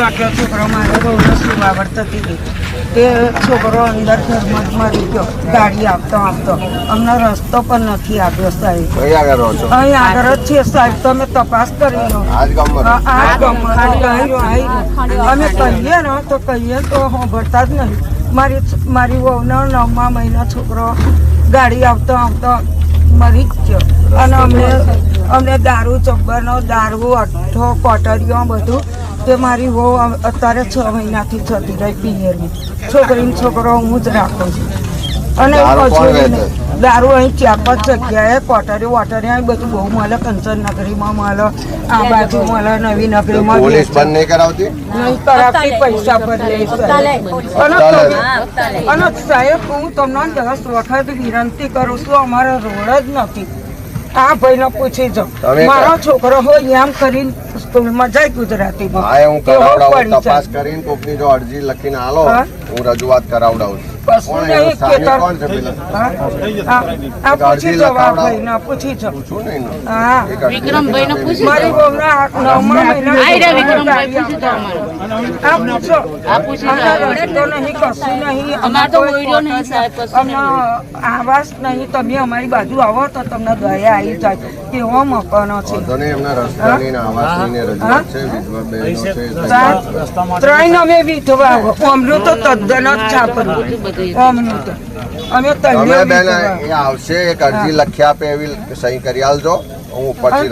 આટલો છોકરો મારે બહુ સુવાવડ થતી હતી તે છોકરો અંદર ઘરમાં જ મરી ગયો ગાડી આવતો અમને રસ્તો પણ નથી આપ્યો સાહેબ. અહીં આગળ જ છે સાહેબ, તમે તપાસ કરી લો. અમે કહીએ ને તો સાંભળતા જ નહીં. મારી વહુનો 9મા મહિના છોકરો ગાડી આવતો મરી જ ગયો. અને અમને દારૂ ચબ્બરનો દારૂ અઠ્ઠો કોટરીઓ બધું તે મારી વહુ અત્યારે 6 મહિનાથી થતી રહી પિયરની. છોકરીનો છોકરો હું જ રાખું છું. અને દારૂ અહીં 4-5 જગ્યાએ કોટરી વોટરી બધું બહુ મળે. કંચનનગરીમાં મળે, આ બાજુ મળે, નવી નગરીમાં નહીં કરાવતી, પૈસા ભરી અને સાહેબ હું તમને 10 વખત વિનંતી કરું છું, અમારો રોડ જ નથી. આ ભાઈને પૂછી જાઓ, મારો છોકરો હોય એમ કરીને સ્કૂલમાં જાય ગુજરાતીમાં. તપાસ કરીને કોકની જો અરજી લખીને આલો, હું રજૂઆત કરાવડાવું છું. પૂછી જાઓ આ ભાઈને, પૂછી જાઓ. હા, મારી બહુના 9મા આવાસ નહીં. તમે અમારી બાજુ આવો તો તમને દયા આવી જાય કેવો મકાનો છે. 3 અમે વિધવા અમનું તો તદ્દન જ છાપરું અમનું તો અમે આવશે. એક અરજી લખી આપે એવી સહી કરી આલજો. હું ઉપરથી